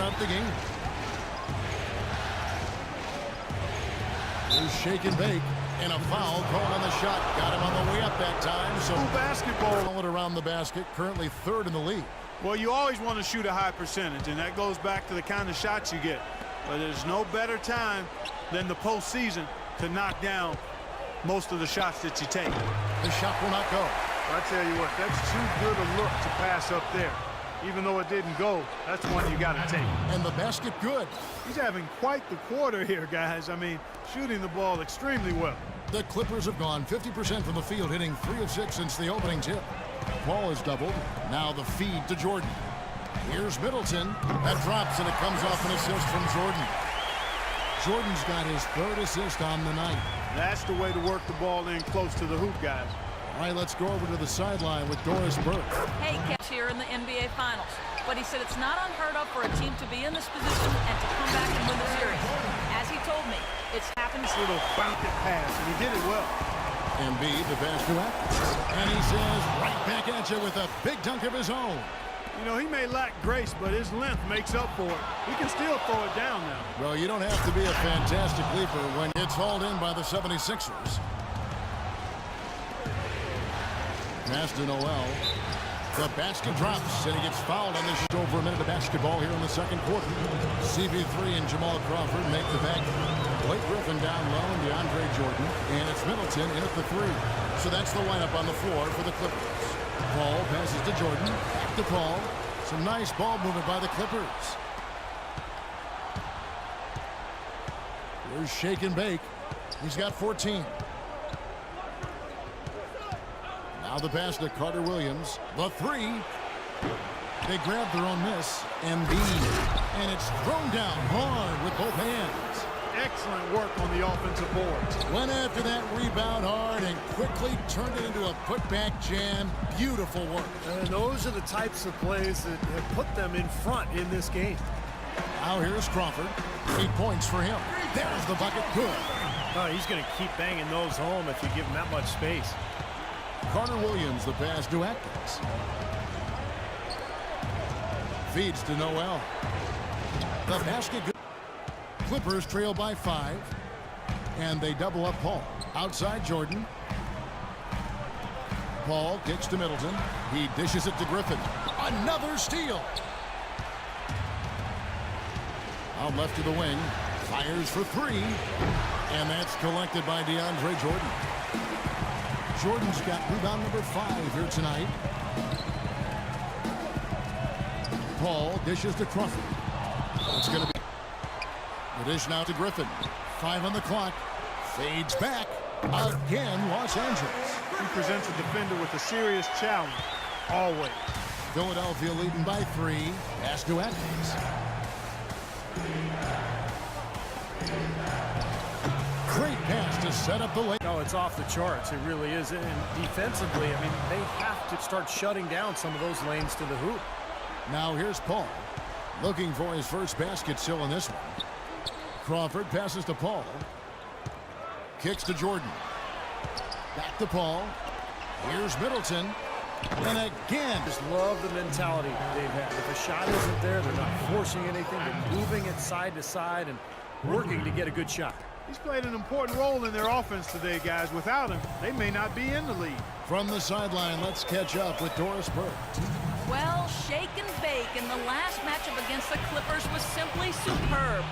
out the game. Here's shake and bake. And a foul called on the shot. Got him on the way up that time. So basketball it around the basket. Currently third in the league. Well, you always want to shoot a high percentage, and that goes back to the kind of shots you get. But there's no better time than the postseason to knock down most of the shots that you take. The shot will not go. I tell you what, that's too good a look to pass up there. Even though it didn't go, that's one you got to take. And the basket good. He's having quite the quarter here, guys. I mean, shooting the ball extremely well. The Clippers have gone 50% from the field, hitting 3 of 6 since the opening tip. Ball is doubled. Now the feed to Jordan. Here's Middleton. That drops, and it comes off an assist from Jordan. Jordan's got his 3rd assist on the night. That's the way to work the ball in close to the hoop, guys. All right, let's go over to the sideline with Doris Burke. Hey, catch here in the NBA Finals. But he said it's not unheard of for a team to be in this position and to come back and win the series. As he told me, it's happened. This little bounty pass, and he did it well. Embiid, the pass to Atkins. And he says, right back at you with a big dunk of his own. You know, he may lack grace, but his length makes up for it. He can still throw it down now. Well, you don't have to be a fantastic leaper when it's hauled in by the 76ers. Pass to Noel. The basket drops, and he gets fouled on this. Over a minute of basketball here in the second quarter. CP3 and Jamal Crawford make the back. Blake Griffin down low, and DeAndre Jordan. And it's Middleton in at the 3. So that's the lineup on the floor for the Clippers. Paul passes to Jordan. Back to Paul. Some nice ball movement by the Clippers. Here's shake and bake. He's got 14. Now the pass to Carter Williams. The 3. They grab their own miss. Embiid. And it's thrown down hard with both hands. Excellent work on the offensive boards. Went after that rebound hard and quickly turned it into a putback jam. Beautiful work. And those are the types of plays that have put them in front in this game. Now here's Crawford. 8 points for him. There's the bucket. Good. Oh, he's going to keep banging those home if you give him that much space. Carter Williams, the pass to Atkins. Feeds to Noel. The basket. Clippers trail by 5. And they double up Paul. Outside Jordan. Paul kicks to Middleton. He dishes it to Griffin. Another steal. Out left to the wing. Fires for 3. And that's collected by DeAndre Jordan. Jordan's got rebound number 5 here tonight. Paul dishes to Crawford. It's going to be the dish now to Griffin. 5 on the clock. Fades back. Again, Los Angeles. He presents a defender with a serious challenge. Always. Philadelphia leading by 3. Pass to Atkins. Great pass to set up the lane. No, it's off the charts. It really is. And defensively, I mean, they have to start shutting down some of those lanes to the hoop. Now here's Paul. Looking for his first basket still in this one. Crawford passes to Paul. Kicks to Jordan. Back to Paul. Here's Middleton. And again. Just love the mentality they've had. If a shot isn't there, they're not forcing anything. They're moving it side to side and working to get a good shot. He's played an important role in their offense today, guys. Without him, they may not be in the lead. From the sideline, let's catch up with Doris Burke. Well, shake and bake in the last matchup against the Clippers was simply superb.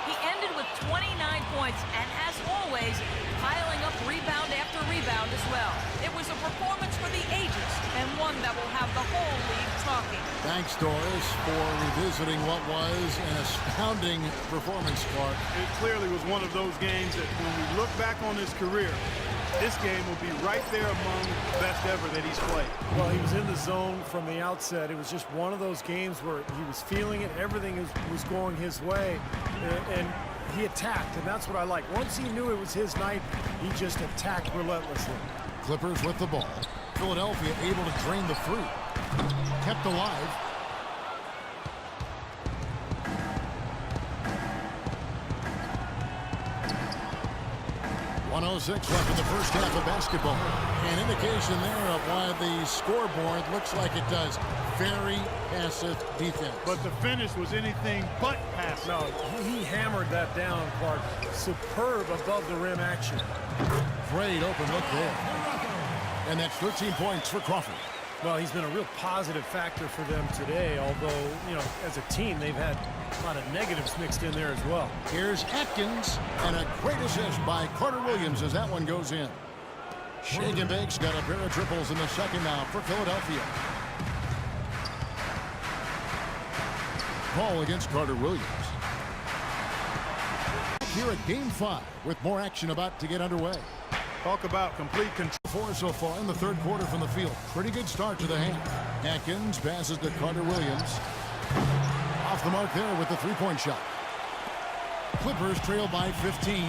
He ended with 29 points and, as always, piling up rebound after rebound as well. It was a performance for the ages and one that will have the whole league talking. Thanks, Doris, for revisiting what was an astounding performance, Clark. It clearly was one of those games that when we look back on his career, this game will be right there among the best ever that he's played. Well, he was in the zone from the outset. It was just one of those games where he was feeling it. Everything was going his way, and he attacked, and that's what I like. Once he knew it was his night, he just attacked relentlessly. Clippers with the ball. Philadelphia able to drain the fruit. Kept alive. 1:06 left in the first half of basketball. An indication there of why the scoreboard looks like it does. Very passive defense. But the finish was anything but passive. No, he hammered that down, Clark. Superb above the rim action. Great open look there. And that's 13 points for Crawford. Well, he's been a real positive factor for them today, although, you know, as a team, they've had a lot of negatives mixed in there as well. Here's Atkins, and a great assist by Carter Williams as that one goes in. Shake and Bake's got a pair of triples in the second now for Philadelphia. Ball against Carter Williams. Here at Game 5 with more action about to get underway. Talk about complete control. 4 so far in the third quarter from the field. Pretty good start to the hand. Atkins passes to Carter Williams. Off the mark there with the three-point shot. Clippers trail by 15.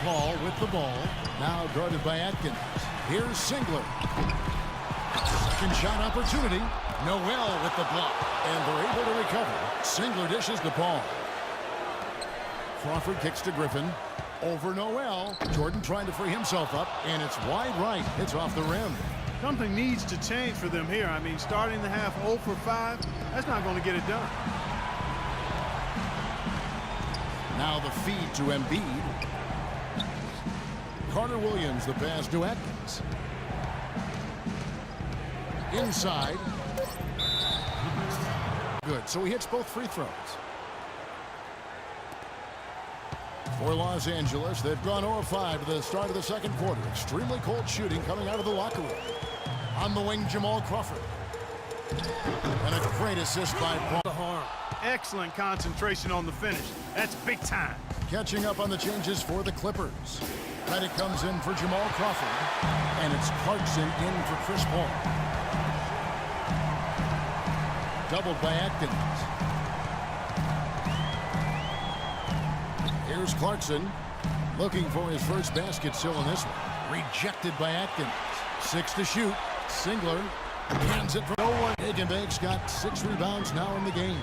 Paul with the ball. Now guarded by Atkins. Here's Singler. Second shot opportunity. Noel with the block. And they're able to recover. Singler dishes to Paul. Crawford kicks to Griffin. Over Noel. Jordan trying to free himself up. And it's wide right. It's off the rim. Something needs to change for them here. I mean, starting the half 0 for 5, that's not going to get it done. Now the feed to Embiid. Carter Williams, the pass to Atkins. Inside. Good, so he hits both free throws. For Los Angeles, they've gone 0-5 to the start of the second quarter. Extremely cold shooting coming out of the locker room. On the wing, Jamal Crawford. And a great assist by Paul. Excellent concentration on the finish. That's big time. Catching up on the changes for the Clippers. Credit comes in for Jamal Crawford. And it's Clarkson in for Chris Paul. Doubled by Atkins. Here's Clarkson looking for his first basket still in this one. Rejected by Atkins. 6 to shoot. Singler hands it for no one. Hagenbeck's got 6 rebounds now in the game.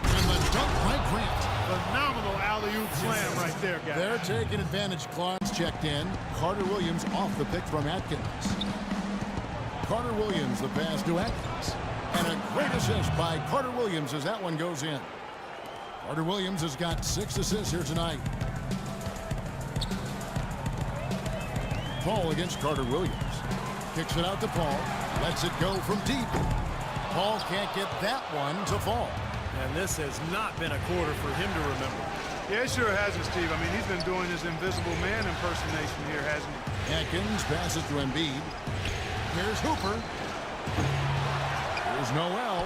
And the dunk by Grant. Phenomenal alley-oop slam right there, guys. They're taking advantage. Clark's checked in. Carter Williams off the pick from Atkins. Carter Williams, the pass to Atkins. And a great assist by Carter Williams as that one goes in. Carter Williams has got 6 assists here tonight. Paul against Carter Williams. Kicks it out to Paul. Lets it go from deep. Paul can't get that one to fall. And this has not been a quarter for him to remember. Yeah, it sure hasn't, Steve. I mean, he's been doing his invisible man impersonation here, hasn't he? Atkins passes to Embiid. Here's Hooper. Here's Noel.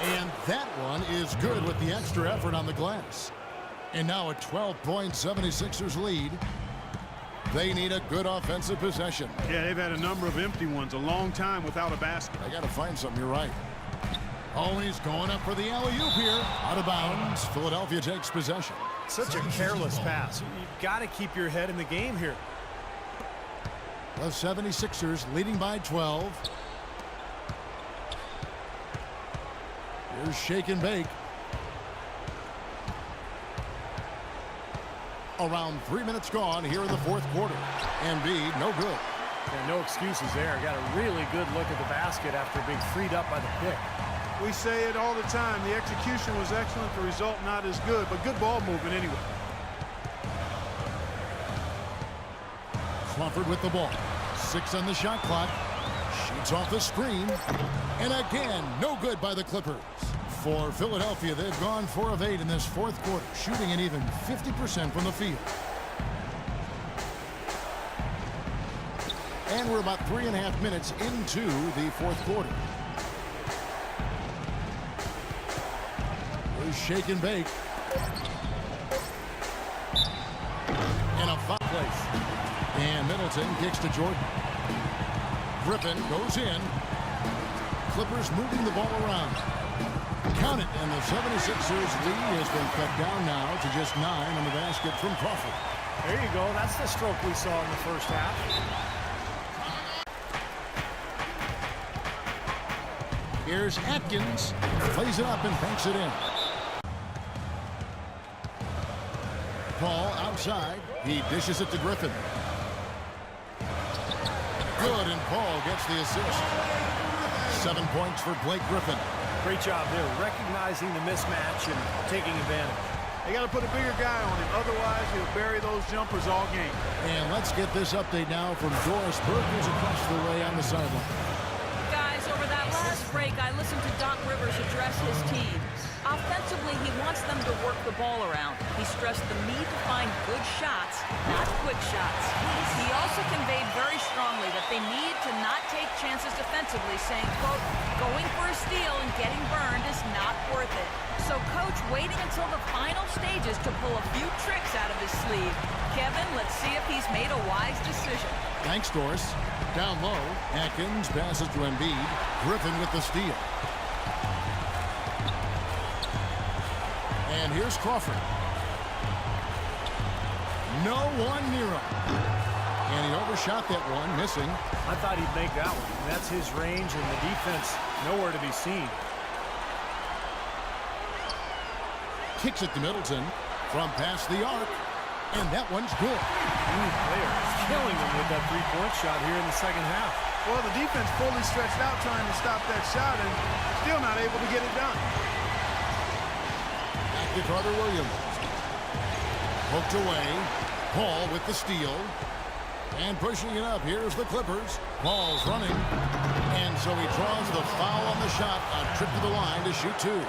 And that one is good with the extra effort on the glass. And now a 12-point 76ers lead. They need a good offensive possession. Yeah, they've had a number of empty ones, a long time without a basket. I got to find something, you're right. Oh, he's going up for the alley-oop here. Out of bounds. Philadelphia takes possession. Such a careless pass. You've got to keep your head in the game here. The 76ers leading by 12. Here's Shake and Bake. Around 3 minutes gone here in the fourth quarter. Embiid, no good. And no excuses there. Got a really good look at the basket after being freed up by the pick. We say it all the time. The execution was excellent. The result not as good, but good ball movement anyway. Crawford with the ball. 6 on the shot clock. Shoots off the screen. And again, no good by the Clippers. For Philadelphia, they've gone 4 of 8 in this fourth quarter, shooting an even 50% from the field. And we're about 3.5 minutes into the fourth quarter. Here's Shake and Bake. And a foul place. And Middleton kicks to Jordan. Griffin goes in. Clippers moving the ball around. Count it, and the 76ers lead has been cut down now to just 9 on the basket from Crawford. There you go. That's the stroke we saw in the first half. Here's Atkins. Plays it up and banks it in. ball outside. He dishes it to Griffin. Good, and Paul gets the assist. 7 points for Blake Griffin. Great job there, recognizing the mismatch and taking advantage. They got to put a bigger guy on him. Otherwise, he'll bury those jumpers all game. And let's get this update now from Doris Burke, who's across the way on the sideline. Guys, over that last break, I listened to Doc Rivers address his team. Offensively, he wants them to work the ball around. He stressed the need to find good shots, not quick shots. He also conveyed very strongly that they need to not take chances defensively, saying, quote, going for a steal and getting burned is not worth it. So Coach waiting until the final stages to pull a few tricks out of his sleeve. Kevin, let's see if he's made a wise decision. Thanks, Doris. Down low, Atkins passes to Embiid. Griffin with the steal. And here's Crawford. No one near him. And he overshot that one, missing. I thought he'd make that one. That's his range, and the defense nowhere to be seen. Kicks it to Middleton from past the arc. And that one's good. They are killing him with that three-point shot here in the second half. Well, the defense fully stretched out trying to stop that shot and still not able to get it done. Back to Carter Williams. Poked away. Paul with the steal. And pushing it up. Here's the Clippers. Paul's running. And so he draws the foul on the shot. A trip to the line to shoot two.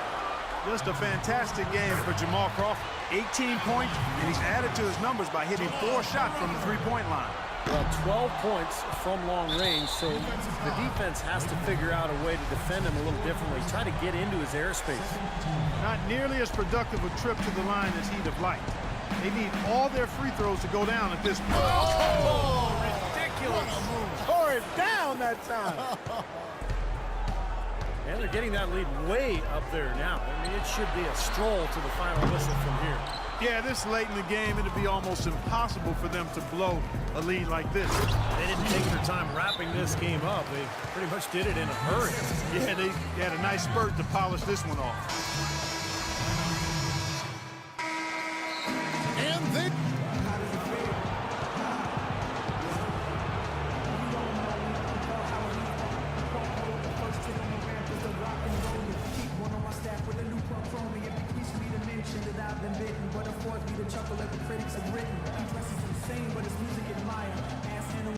Just a fantastic game for Jamal Crawford. 18 points, and he's added to his numbers by hitting 4 shots from the three-point line. Well, 12 points from long range, so the defense has to figure out a way to defend him a little differently, try to get into his airspace. Not nearly as productive a trip to the line as he'd have liked. They need all their free throws to go down at this point. Oh, ridiculous. Tore it down that time. And they're getting that lead way up there now. I mean, it should be a stroll to the final whistle from here. Yeah, this late in the game, it'd be almost impossible for them to blow a lead like this. They didn't take their time wrapping this game up. They pretty much did it in a hurry. Yeah, they had a nice spurt to polish this one off. And they... that I've been bitten, but affords me to chuckle at the critics and